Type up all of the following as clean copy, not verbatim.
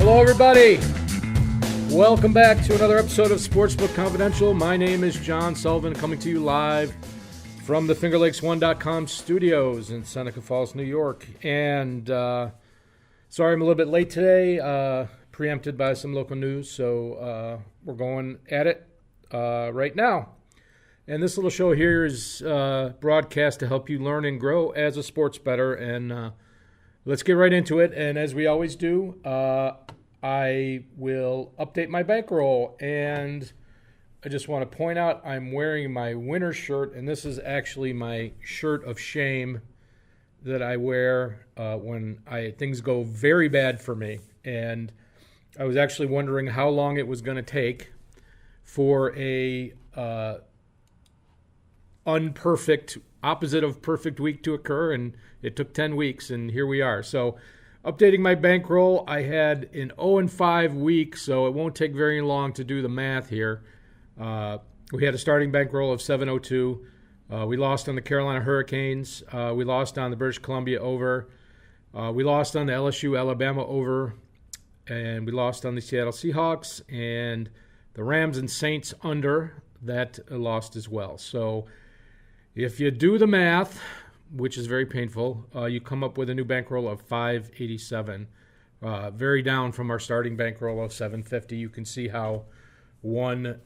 Hello, everybody. Welcome back to another episode of Sportsbook Confidential. My name is John Sullivan, coming to you live from the FingerLakes1.com studios in Seneca Falls, New York. And sorry I'm a little bit late today, preempted by some local news, so we're going at it right now. And this little show here is broadcast to help you learn and grow as a sports bettor. And let's get right into it. And as we always do, I will update my bankroll. And I just want to point out I'm wearing my winter shirt, and this is actually my shirt of shame that I wear when things go very bad for me. And I was actually wondering how long it was going to take for a unperfect, opposite of perfect week to occur, and it took 10 weeks, and here we are. So updating my bankroll, I had an 0-5 week, so it won't take very long to do the math here. We had a starting bankroll of 702. We lost on the Carolina Hurricanes. We lost on the British Columbia over. We lost on the LSU-Alabama over. And we lost on the Seattle Seahawks. And the Rams and Saints under, that lost as well. So if you do the math, which is very painful, you come up with a new bankroll of 587, very down from our starting bankroll of 750. You can see how 1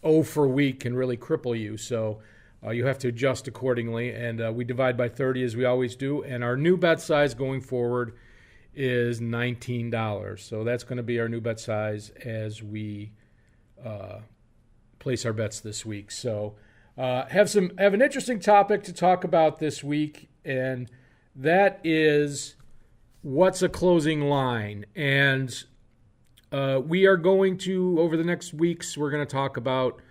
0 for week can really cripple you. So you have to adjust accordingly. And we divide by 30 as we always do. And our new bet size going forward is $19. So that's going to be our new bet size as we place our bets this week. So have an interesting topic to talk about this week, and that is what's a closing line. And we are going to, over the next weeks, we're going to talk about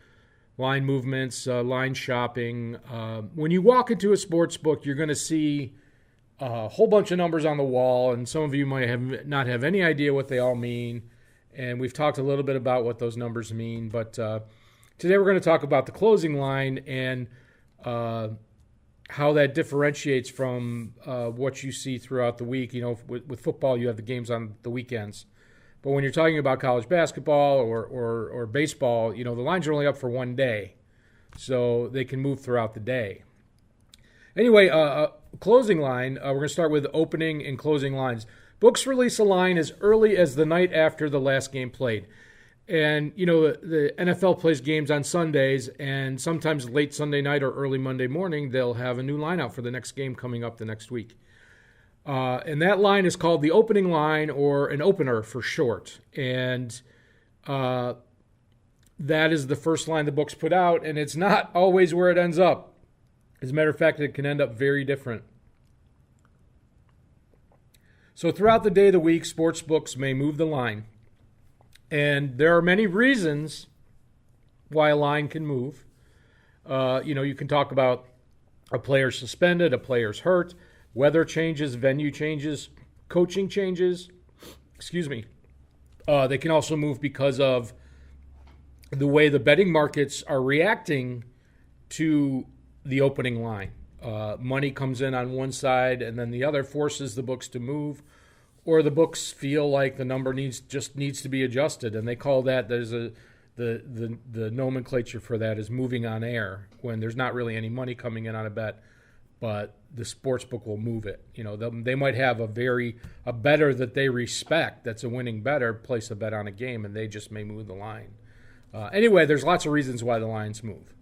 line movements, line shopping. When you walk into a sports book, you're going to see a whole bunch of numbers on the wall, and some of you might not have any idea what they all mean. And we've talked a little bit about what those numbers mean, but today we're going to talk about the closing line and how that differentiates from what you see throughout the week. You know, with football, you have the games on the weekends. But when you're talking about college basketball or baseball, you know, the lines are only up for one day. So they can move throughout the day. Anyway, closing line, we're going to start with opening and closing lines. Books release a line as early as the night after the last game played. And, you know, the NFL plays games on Sundays, and sometimes late Sunday night or early Monday morning, they'll have a new line out for the next game coming up the next week. And that line is called the opening line, or an opener for short. And that is the first line the books put out, and it's not always where it ends up. As a matter of fact, it can end up very different. So throughout the day of the week, sports books may move the line. And there are many reasons why a line can move. You know, you can talk about a player suspended, a player's hurt, weather changes, venue changes, coaching changes. Excuse me. They can also move because of the way the betting markets are reacting to the opening line. Money comes in on one side, and then the other forces the books to move, or the books feel like the number needs to be adjusted, and they call that, the nomenclature for that is moving on air, when there's not really any money coming in on a bet, but the sports book will move it. You know, they might have a bettor that they respect, that's a winning bettor, place a bet on a game, and they just may move the line. Anyway, there's lots of reasons why the lines move.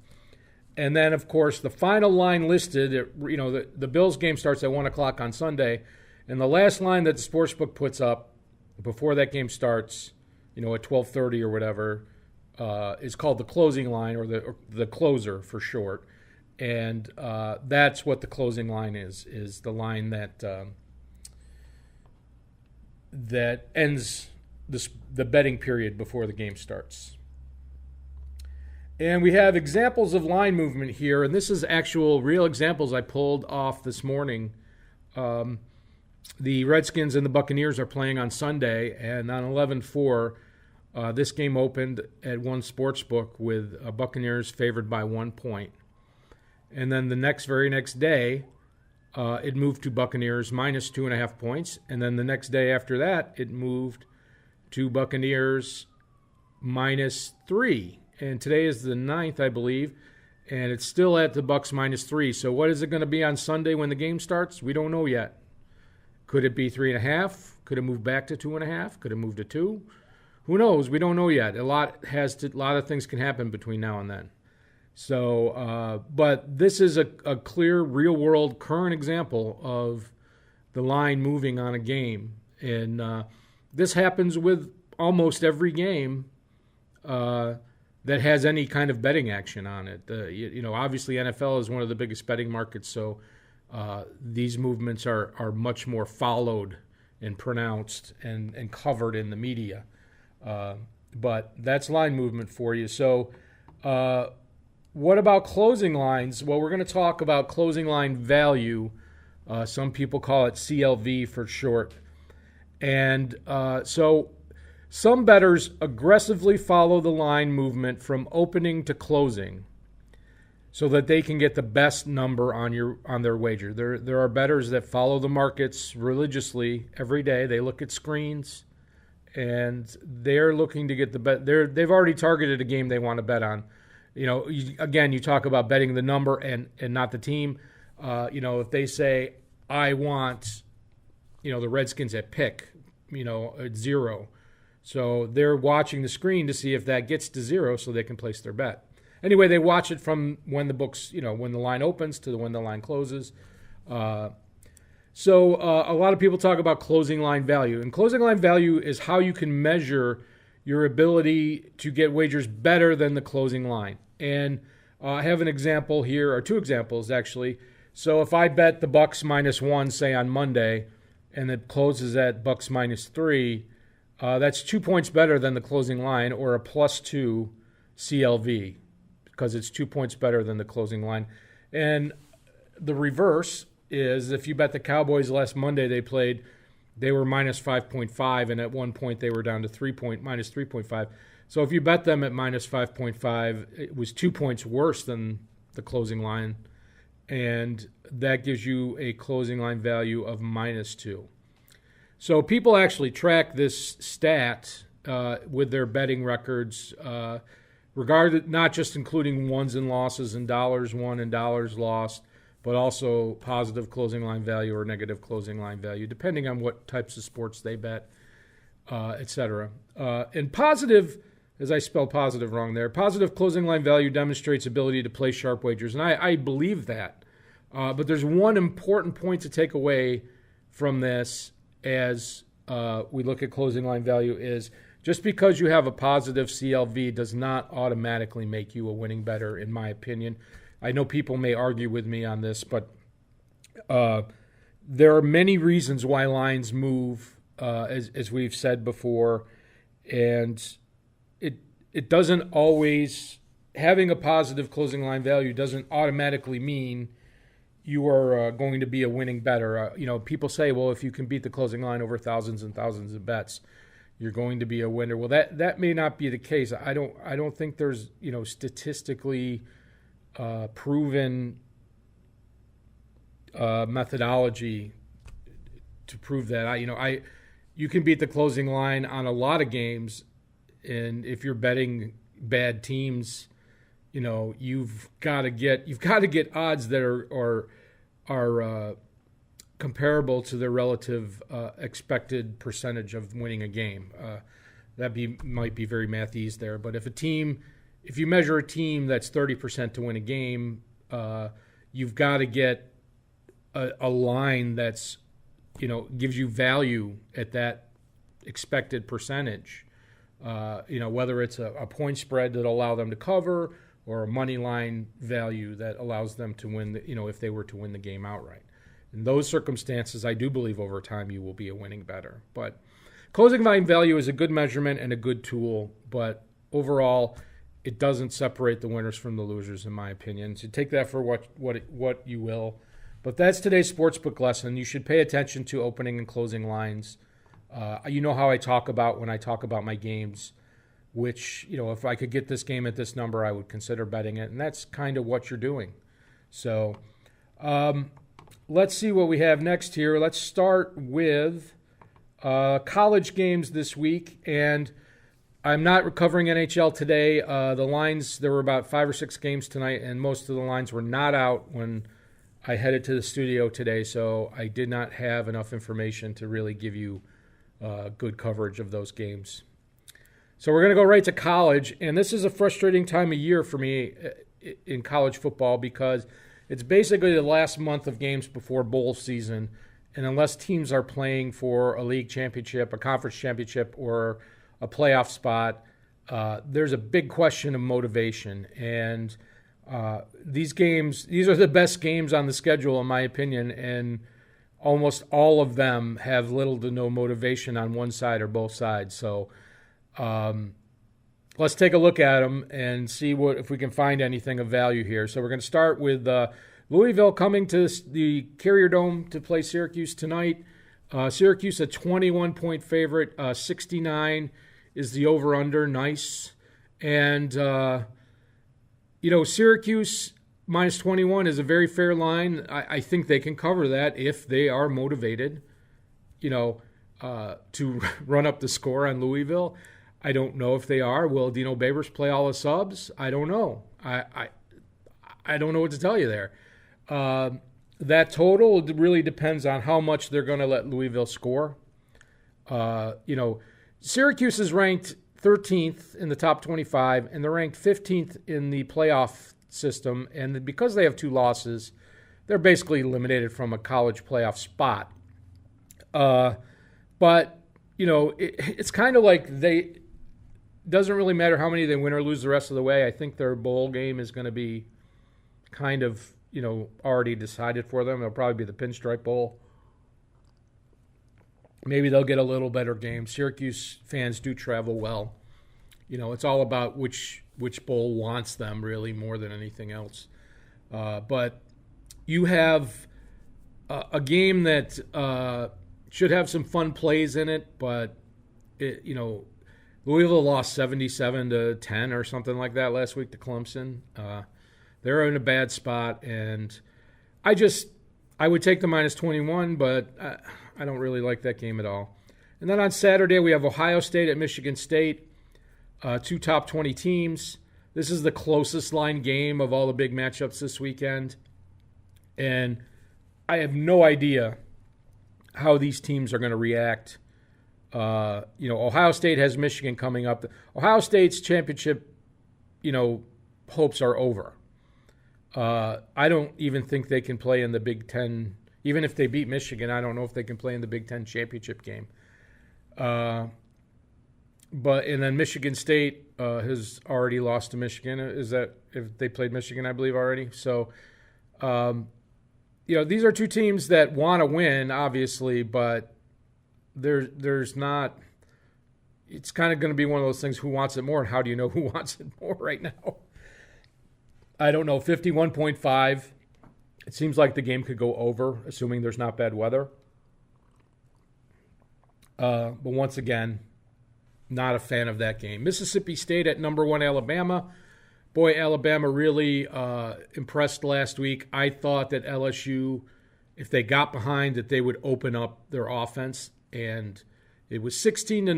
And then, of course, the final line listed, you know, the Bills game starts at 1 o'clock on Sunday, and the last line that the sportsbook puts up before that game starts, you know, at 12:30 or whatever, is called the closing line, or the closer for short. And that's what the closing line is the line that ends the betting period before the game starts. And we have examples of line movement here, and this is actual real examples I pulled off this morning. The Redskins and the Buccaneers are playing on Sunday, and on 11-4, this game opened at one sportsbook with Buccaneers favored by 1 point. And then the very next day, it moved to Buccaneers minus 2.5 points. And then the next day after that, it moved to Buccaneers -3. And today is the 9th, I believe, and it's still at the Bucs -3. So what is it going to be on Sunday when the game starts? We don't know yet. Could it be 3.5? Could it move back to 2.5? Could it move to 2? Who knows? We don't know yet. A lot of things can happen between now and then. So, but this is a clear, real-world, current example of the line moving on a game, and this happens with almost every game that has any kind of betting action on it. Obviously NFL is one of the biggest betting markets, so these movements are much more followed and pronounced and covered in the media. But that's line movement for you. So what about closing lines? Well, we're going to talk about closing line value. Some people call it CLV for short. And so some bettors aggressively follow the line movement from opening to closing so that they can get the best number on their wager. There are bettors that follow the markets religiously every day. They look at screens, and they're looking to get the bet. They've already targeted a game they want to bet on. You talk about betting the number and not the team. If they say, I want, the Redskins at pick, at 0. So they're watching the screen to see if that gets to 0 so they can place their bet. Anyway, they watch it from when the books, when the line opens to when the line closes. So a lot of people talk about closing line value. And closing line value is how you can measure your ability to get wagers better than the closing line. And I have an example here, or two examples actually. So if I bet the Bucs -1, say on Monday, and it closes at Bucs -3, that's 2 points better than the closing line, or a +2 CLV, because it's 2 points better than the closing line. And the reverse is if you bet the Cowboys last Monday they played, they were -5.5, and at one point they were down to -3.5. So if you bet them at -5.5, it was 2 points worse than the closing line, and that gives you a closing line value of -2. So people actually track this stat with their betting records, not just including wins and losses and dollars won and dollars lost, but also positive closing line value or negative closing line value, depending on what types of sports they bet, etc. And positive, as I spelled positive wrong there, positive closing line value demonstrates ability to place sharp wagers, and I believe that. But there's one important point to take away from this as we look at closing line value is just because you have a positive CLV does not automatically make you a winning bettor, in my opinion. I know people may argue with me on this, but there are many reasons why lines move, as we've said before, and it doesn't always, having a positive closing line value doesn't automatically mean you are going to be a winning bettor. People say, well, if you can beat the closing line over thousands and thousands of bets, you're going to be a winner. Well, that may not be the case. I don't think there's statistically proven methodology to prove that. You can beat the closing line on a lot of games, and if you're betting bad teams, you've got to get odds that are comparable to their relative expected percentage of winning a game. Might be very mathese there, but if you measure a team that's 30% to win a game, you've got to get a line that's gives you value at that expected percentage. Whether it's a point spread that allow them to cover, or a money line value that allows them to win, if they were to win the game outright. In those circumstances, I do believe over time you will be a winning bettor. But closing line value is a good measurement and a good tool, but overall, it doesn't separate the winners from the losers, in my opinion. So take that for what you will. But that's today's sportsbook lesson. You should pay attention to opening and closing lines. You know how I talk about when I talk about my games, which, if I could get this game at this number, I would consider betting it. And that's kind of what you're doing. So let's see what we have next here. Let's start with College games this week, and I'm not covering NHL today. The lines, there were about 5 or 6 games tonight, and most of the lines were not out when I headed to the studio today, so I did not have enough information to really give you good coverage of those games. So we're going to go right to college, and this is a frustrating time of year for me in college football because it's basically the last month of games before bowl season, and unless teams are playing for a league championship, a conference championship, or a playoff spot, there's a big question of motivation. And these are the best games on the schedule, in my opinion, and almost all of them have little to no motivation on one side or both sides. So let's take a look at them and see if we can find anything of value here. So we're going to start with Louisville coming to the Carrier Dome to play Syracuse tonight. Syracuse a 21-point favorite, 69 is the over-under, nice. And, Syracuse minus 21 is a very fair line. I think they can cover that if they are motivated, to run up the score on Louisville. I don't know if they are. Will Dino Babers play all the subs? I don't know. I don't know what to tell you there. That total really depends on how much they're going to let Louisville score. Syracuse is ranked 13th in the top 25, and they're ranked 15th in the playoff system. And because they have 2 losses, they're basically eliminated from a college playoff spot. But it's kind of like doesn't really matter how many they win or lose the rest of the way. I think their bowl game is going to be kind of, already decided for them. It'll probably be the Pinstripe Bowl. Maybe they'll get a little better game. Syracuse fans do travel well. It's all about which bowl wants them, really, more than anything else. But you have a game that should have some fun plays in it, but Louisville lost 77-10 or something like that last week to Clemson. They're in a bad spot, and I would take the minus 21, but I don't really like that game at all. And then on Saturday, we have Ohio State at Michigan State, 2 top 20 teams. This is the closest line game of all the big matchups this weekend. And I have no idea how these teams are going to react. Ohio State has Michigan coming up. Ohio State's championship, hopes are over. I don't even think they can play in the Big Ten. Even if they beat Michigan, I don't know if they can play in the Big Ten championship game. And then Michigan State has already lost to Michigan. Is that if they played Michigan, I believe already? So, these are 2 teams that want to win, obviously, but there's not. It's kind of going to be one of those things. Who wants it more, and how do you know who wants it more right now? I don't know. 51.5. It seems like the game could go over, assuming there's not bad weather. But once again, not a fan of that game. Mississippi State at number 1 Alabama. Boy, Alabama really impressed last week. I thought that LSU, if they got behind, that they would open up their offense. And it was 16-0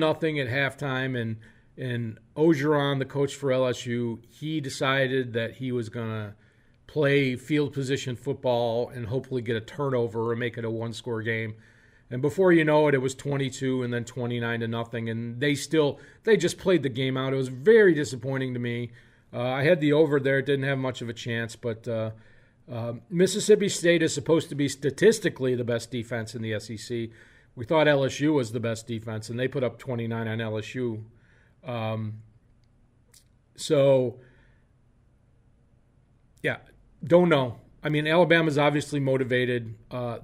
at halftime. And Orgeron, the coach for LSU, he decided that he was going to play field position football and hopefully get a turnover or make it a 1-score game. And before you know it, it was 22 and then 29-0. And they just played the game out. It was very disappointing to me. I had the over there. It didn't have much of a chance. But Mississippi State is supposed to be statistically the best defense in the SEC. We thought LSU was the best defense, and they put up 29 on LSU. Don't know. I mean, Alabama's obviously motivated.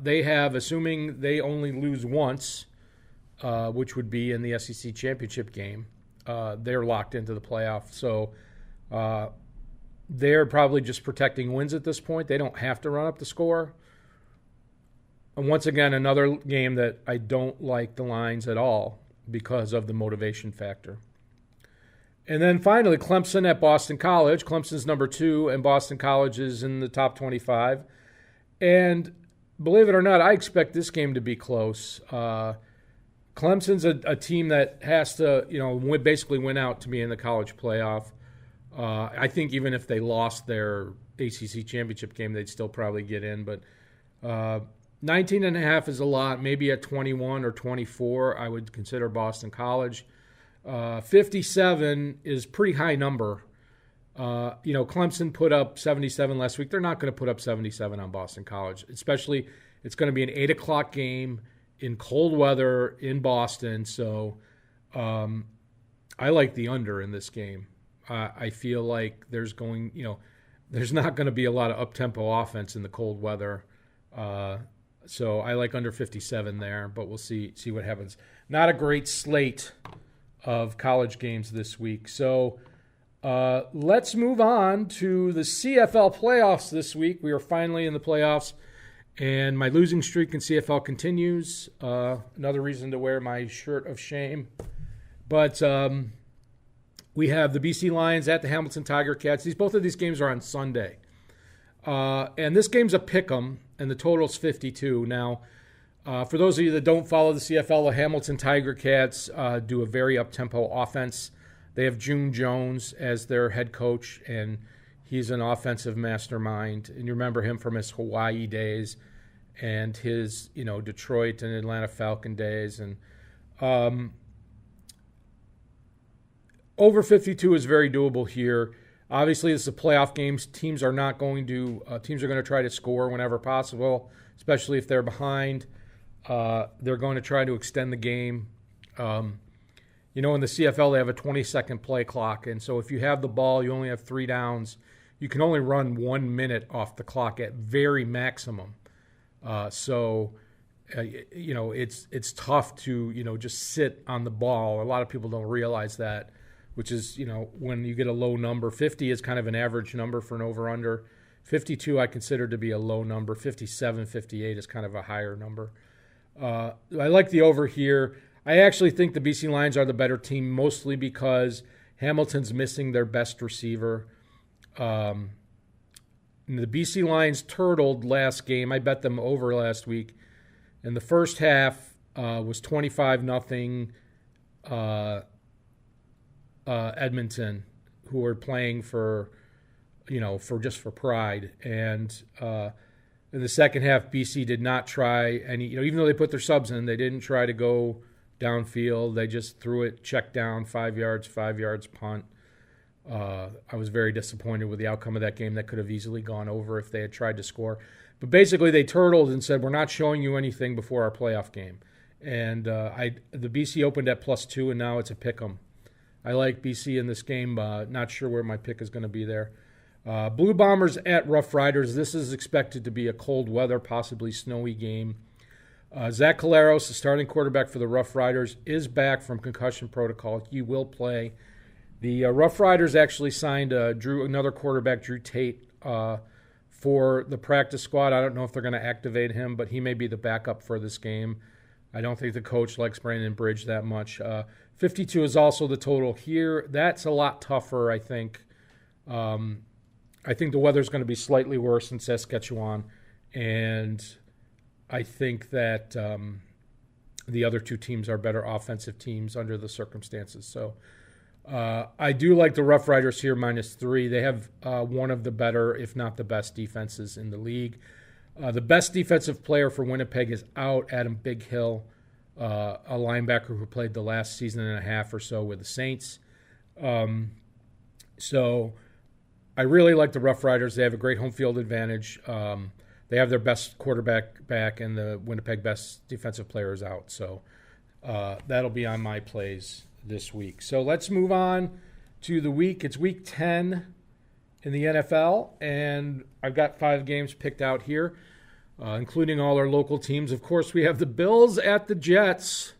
They have, assuming they only lose once, which would be in the SEC championship game, they're locked into the playoff. So they're probably just protecting wins at this point. They don't have to run up the score. And once again, another game that I don't like the lines at all because of the motivation factor. And then finally, Clemson at Boston College. Clemson's number 2, and Boston College is in the top 25. And believe it or not, I expect this game to be close. Clemson's a team that has to, basically win out to be in the college playoff. I think even if they lost their ACC championship game, they'd still probably get in. But 19.5 is a lot. Maybe at 21 or 24, I would consider Boston College. 57 is a pretty high number. Clemson put up 77 last week. They're not going to put up 77 on Boston College, especially it's going to be an 8 o'clock game in cold weather in Boston. So I like the under in this game. I feel like there's not going to be a lot of up-tempo offense in the cold weather. So I like under 57 there, but we'll see what happens. Not a great slate of college games this week. So let's move on to the CFL playoffs this week. We are finally in the playoffs, and my losing streak in CFL continues. Another reason to wear my shirt of shame. But we have the BC Lions at the Hamilton Tiger Cats. Both of these games are on Sunday. And this game's a pick'em, and the total's 52. Now, for those of you that don't follow the CFL, the Hamilton Tiger Cats do a very up-tempo offense. They have June Jones as their head coach, and he's an offensive mastermind. And you remember him from his Hawaii days and his, Detroit and Atlanta Falcon days. And over 52 is very doable here. Obviously, this is a playoff game. Teams are going to try to score whenever possible, especially if they're behind. They're going to try to extend the game. In the CFL, they have a 20-second play clock, and so if you have the ball, you only have 3 downs. You can only run 1 minute off the clock at very maximum. It's tough to, just sit on the ball. A lot of people don't realize that, which is, when you get a low number. 50 is kind of an average number for an over-under. 52 I consider to be a low number. 57, 58 is kind of a higher number. I like the over here. I actually think the BC Lions are the better team, mostly because Hamilton's missing their best receiver. The BC Lions turtled last game. I bet them over last week. And the first half was 25-0 Edmonton, who were playing for pride. And in the second half, BC did not try any, even though they put their subs in, they didn't try to go downfield. They just threw it, check down, 5 yards, punt. I was very disappointed with the outcome of that game. That could have easily gone over if they had tried to score. But basically, they turtled and said, we're not showing you anything before our playoff game. And the BC opened at +2, and now it's a pick'em. I like BC in this game. Not sure where my pick is going to be there. Blue Bombers at Rough Riders. This is expected to be a cold weather, possibly snowy game. Zach Caleros, the starting quarterback for the Rough Riders, is back from concussion protocol. He will play. The Rough Riders actually signed another quarterback, Drew Tate, for the practice squad. I don't know if they're going to activate him, but he may be the backup for this game. I don't think the coach likes Brandon Bridge that much. 52 is also the total here. That's a lot tougher, I think. I think the weather's going to be slightly worse in Saskatchewan, and I think that the other two teams are better offensive teams under the circumstances. So I do like the Rough Riders here, -3. They have one of the better, if not the best, defenses in the league. The best defensive player for Winnipeg is out, Adam Big Hill, a linebacker who played the last season and a half or so with the Saints. So I really like the Rough Riders. They have a great home field advantage. They have their best quarterback back, and the Winnipeg best defensive player is out. So that'll be on my plays this week. So let's move on to the week. It's week 10 in the NFL, and I've got 5 games picked out here, including all our local teams. Of course, we have the Bills at the Jets.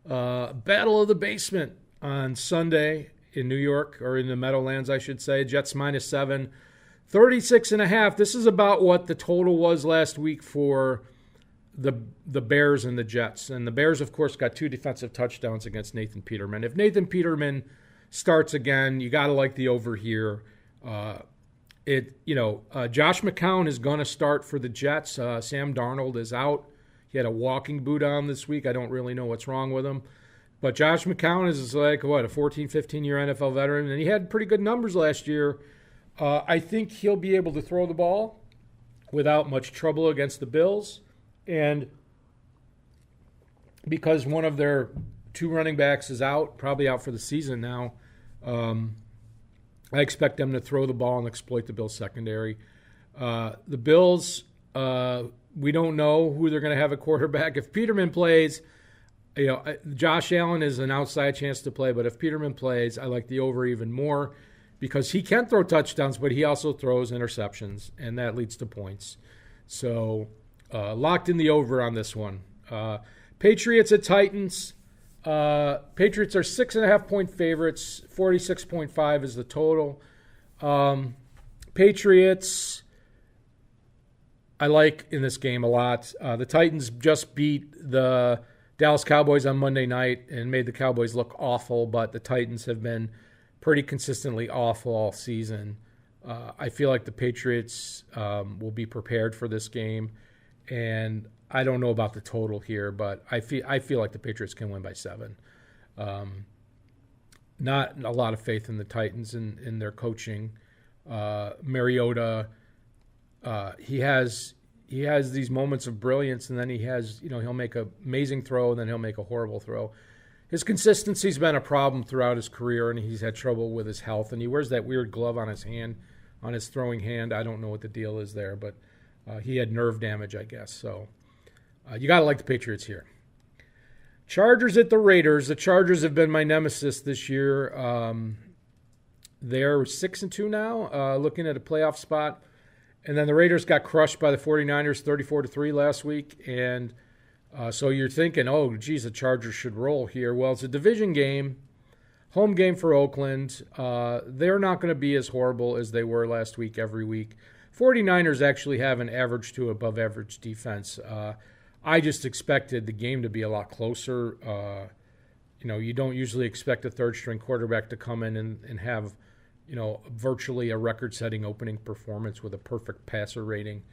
Battle of the basement on Sunday in New York, or in the Meadowlands, I should say. Jets -7, 36.5. This is about what the total was last week for the Bears and the Jets. And the Bears, of course, got 2 defensive touchdowns against Nathan Peterman. If Nathan Peterman starts again, you got to like the over here. Josh McCown is going to start for the Jets. Sam Darnold is out. He had a walking boot on this week. I don't really know what's wrong with him. But Josh McCown is like, a 14, 15-year NFL veteran, and he had pretty good numbers last year. I think he'll be able to throw the ball without much trouble against the Bills. And because one of their two running backs is out, probably out for the season now, I expect them to throw the ball and exploit the Bills' secondary. The Bills, we don't know who they're going to have at quarterback. If Peterman plays, Josh Allen is an outside chance to play, but if Peterman plays, I like the over even more because he can throw touchdowns, but he also throws interceptions, and that leads to points. So locked in the over on this one. Patriots at Titans. Patriots are 6.5-point favorites. 46.5 is the total. Patriots, I like in this game a lot. The Titans just beat the Dallas Cowboys on Monday night and made the Cowboys look awful, but the Titans have been pretty consistently awful all season. I feel like the Patriots will be prepared for this game, and I don't know about the total here, but I feel like the Patriots can win by 7. Not a lot of faith in the Titans and in their coaching. Mariota, he has these moments of brilliance, and then he'll make an amazing throw, and then he'll make a horrible throw. His consistency's been a problem throughout his career, and he's had trouble with his health, and he wears that weird glove on his hand, on his throwing hand. I don't know what the deal is there, but he had nerve damage, I guess. So you got to like the Patriots here. Chargers at the Raiders. The Chargers have been my nemesis this year. They're 6-2 now, looking at a playoff spot. And then the Raiders got crushed by the 49ers 34-3 last week. And so you're thinking, oh, geez, the Chargers should roll here. Well, it's a division game, home game for Oakland. They're not going to be as horrible as they were last week every week. 49ers actually have an average to above average defense. I just expected the game to be a lot closer. You don't usually expect a third-string quarterback to come in and have, virtually a record-setting opening performance with a perfect passer rating.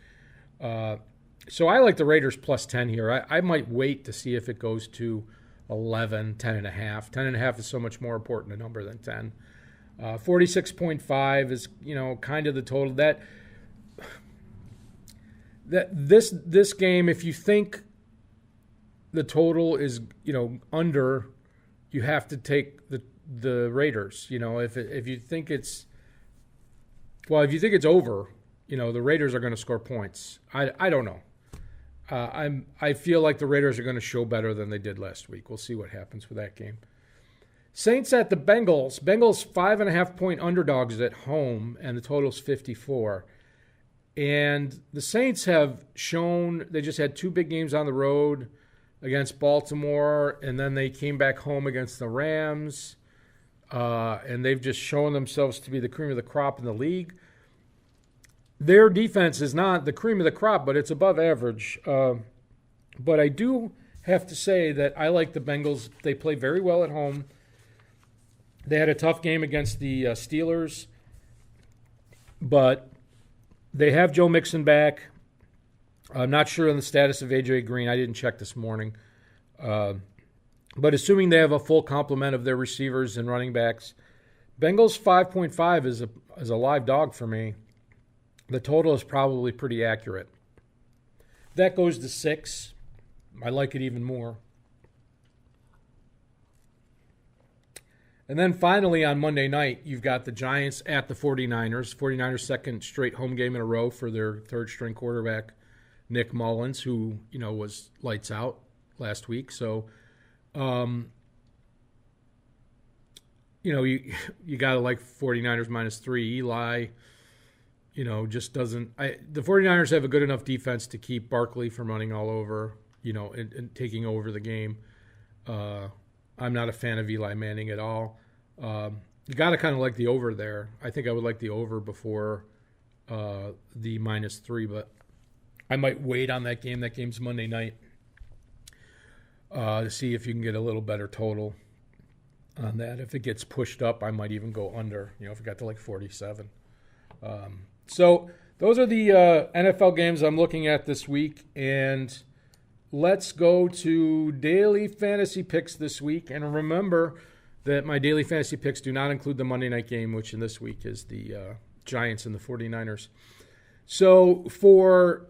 So I like the Raiders plus 10 here. I might wait to see if it goes to 11, 10.5. 10.5 is so much more important a number than 10. 46.5 is, kind of the total. This game, if you think the total is, under, you have to take the Raiders. If you think it's over, the Raiders are going to score points. I don't know. I feel like the Raiders are going to show better than they did last week. We'll see what happens with that game. Saints at the Bengals. Bengals 5.5-point underdogs at home, and the total's 54. And the Saints have shown they just had 2 big games on the road against Baltimore, and then they came back home against the Rams. And they've just shown themselves to be the cream of the crop in the league. Their defense is not the cream of the crop, but it's above average. But I do have to say that I like the Bengals. They play very well at home. They had a tough game against the Steelers, but they have Joe Mixon back. I'm not sure on the status of A.J. Green. I didn't check this morning. But assuming they have a full complement of their receivers and running backs, Bengals 5.5 is a live dog for me. The total is probably pretty accurate. That goes to 6. I like it even more. And then finally on Monday night, you've got the Giants at the 49ers. 49ers' second straight home game in a row for their third-string quarterback, Nick Mullins, who, was lights out last week. So, you got to like 49ers -3. Eli, just doesn't. The 49ers have a good enough defense to keep Barkley from running all over, and taking over the game. I'm not a fan of Eli Manning at all. You got to kind of like the over there. I think I would like the over before the -3, but I might wait on that game. That game's Monday night to see if you can get a little better total on that. If it gets pushed up, I might even go under, if it got to like 47. So those are the NFL games I'm looking at this week, and let's go to daily fantasy picks this week. And remember that my daily fantasy picks do not include the Monday night game, which in this week is the Giants and the 49ers. So for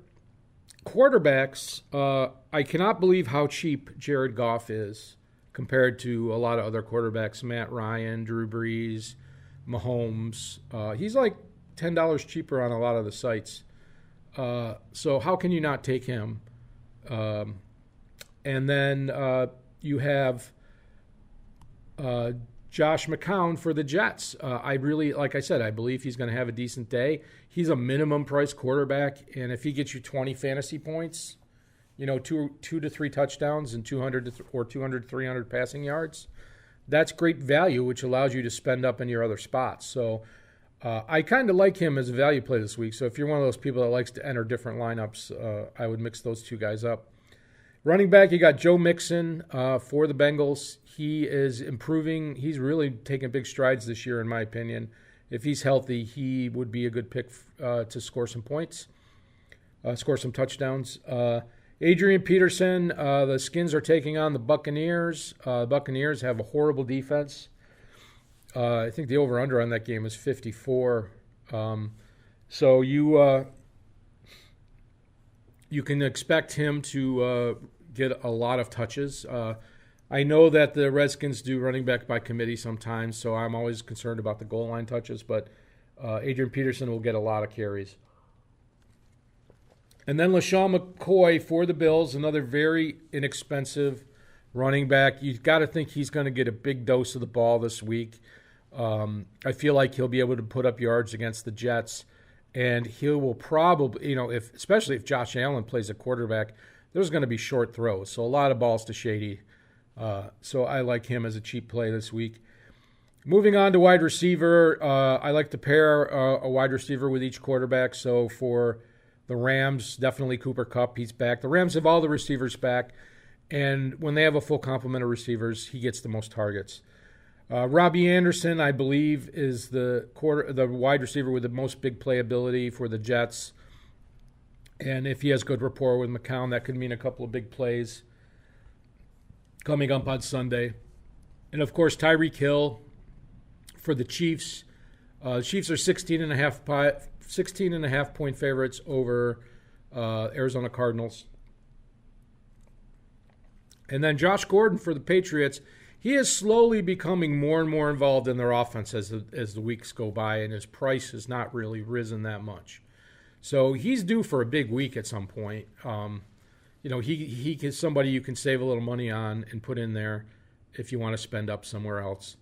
quarterbacks, I cannot believe how cheap Jared Goff is compared to a lot of other quarterbacks, Matt Ryan, Drew Brees, Mahomes. He's like $10 cheaper on a lot of the sites. So how can you not take him? And then you have Josh McCown for the Jets. I really, like I said, I believe he's going to have a decent day. He's a minimum price quarterback, and if he gets you 20 fantasy points, two to three touchdowns and 200 or 300 passing yards, that's great value, which allows you to spend up in your other spots. So I kind of like him as a value play this week. So if you're one of those people that likes to enter different lineups, I would mix those two guys up. Running back, you got Joe Mixon for the Bengals. He is improving. He's really taking big strides this year, in my opinion. If he's healthy, he would be a good pick to score some points, score some touchdowns. Adrian Peterson, the Skins are taking on the Buccaneers. The Buccaneers have a horrible defense. I think the over-under on that game is 54. So you can expect him to get a lot of touches. I know that the Redskins do running back by committee sometimes, so I'm always concerned about the goal line touches, but Adrian Peterson will get a lot of carries. And then LaShawn McCoy for the Bills, another very inexpensive running back. You've got to think he's going to get a big dose of the ball this week. I feel like he'll be able to put up yards against the Jets, and he will probably, especially if Josh Allen plays a quarterback, there's going to be short throws. So a lot of balls to Shady. So I like him as a cheap play this week. Moving on to wide receiver, I like to pair a wide receiver with each quarterback. So for the Rams, definitely Cooper Kupp. He's back. The Rams have all the receivers back, and when they have a full complement of receivers, he gets the most targets. Robbie Anderson, I believe, is the wide receiver with the most big playability for the Jets. And if he has good rapport with McCown, that could mean a couple of big plays coming up on Sunday. And, of course, Tyreek Hill for the Chiefs. The Chiefs are 16.5 point favorites over Arizona Cardinals. And then Josh Gordon for the Patriots. He is slowly becoming more and more involved in their offense as the weeks go by, and his price has not really risen that much. So he's due for a big week at some point. He is somebody you can save a little money on and put in there if you want to spend up somewhere else.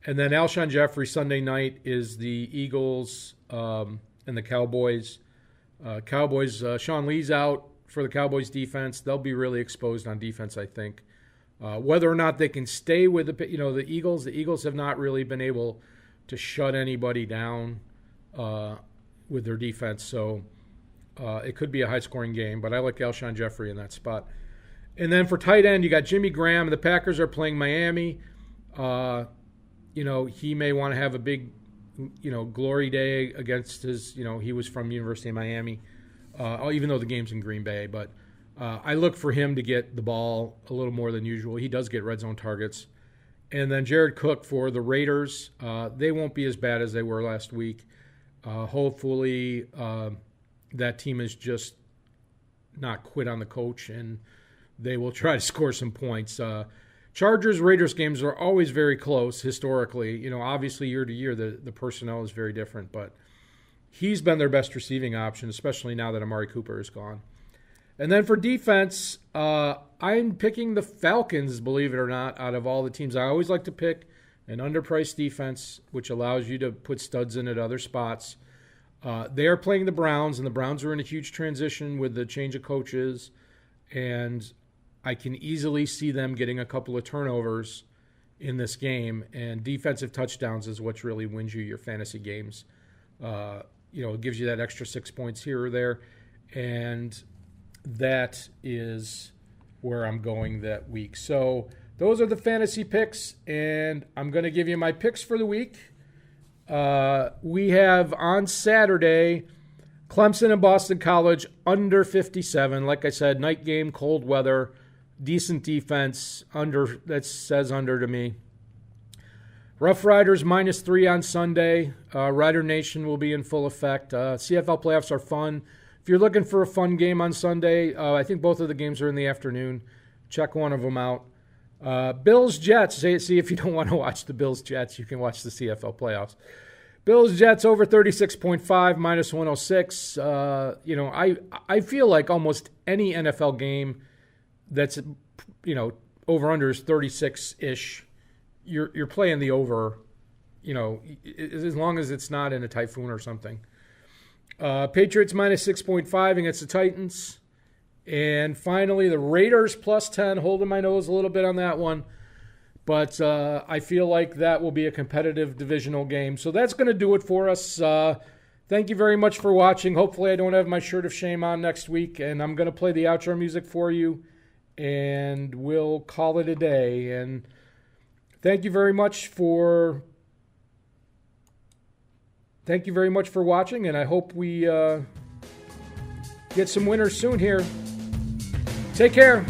And then Alshon Jeffrey Sunday night is the Eagles and the Cowboys. Sean Lee's out for the Cowboys defense. They'll be really exposed on defense, I think. Whether or not they can stay with the Eagles have not really been able to shut anybody down with their defense. So it could be a high-scoring game, but I like Alshon Jeffrey in that spot. And then for tight end, you got Jimmy Graham. The Packers are playing Miami. He may want to have a big, glory day against his, he was from University of Miami, even though the game's in Green Bay. But I look for him to get the ball a little more than usual. He does get red zone targets. And then Jared Cook for the Raiders. They won't be as bad as they were last week. Hopefully that team is just not quit on the coach, and they will try to score some points. Chargers-Raiders games are always very close historically. Obviously year to year the personnel is very different, but he's been their best receiving option, especially now that Amari Cooper is gone. And then for defense, I'm picking the Falcons, believe it or not, out of all the teams. I always like to pick an underpriced defense, which allows you to put studs in at other spots. They are playing the Browns, and the Browns are in a huge transition with the change of coaches, and I can easily see them getting a couple of turnovers in this game, and defensive touchdowns is what really wins you your fantasy games. It gives you that extra 6 points here or there, and that is where I'm going that week. So those are the fantasy picks, and I'm going to give you my picks for the week. We have on Saturday Clemson and Boston College under 57. Like I said, night game, cold weather, decent defense. Under, that says under to me. Rough Riders -3 on Sunday. Rider Nation will be in full effect. CFL playoffs are fun. If you're looking for a fun game on Sunday, I think both of the games are in the afternoon. Check one of them out. Bills-Jets. See, if you don't want to watch the Bills-Jets, you can watch the CFL playoffs. Bills-Jets over 36.5, -106. I feel like almost any NFL game that's, over-under is 36-ish. You're playing the over, as long as it's not in a typhoon or something. Patriots -6.5 against the Titans. And finally, the Raiders +10, holding my nose a little bit on that one. But I feel like that will be a competitive divisional game. So that's going to do it for us. Thank you very much for watching. Hopefully I don't have my shirt of shame on next week. And I'm going to play the outro music for you. And we'll call it a day. And thank you very much for watching, and I hope we get some winners soon here. Take care.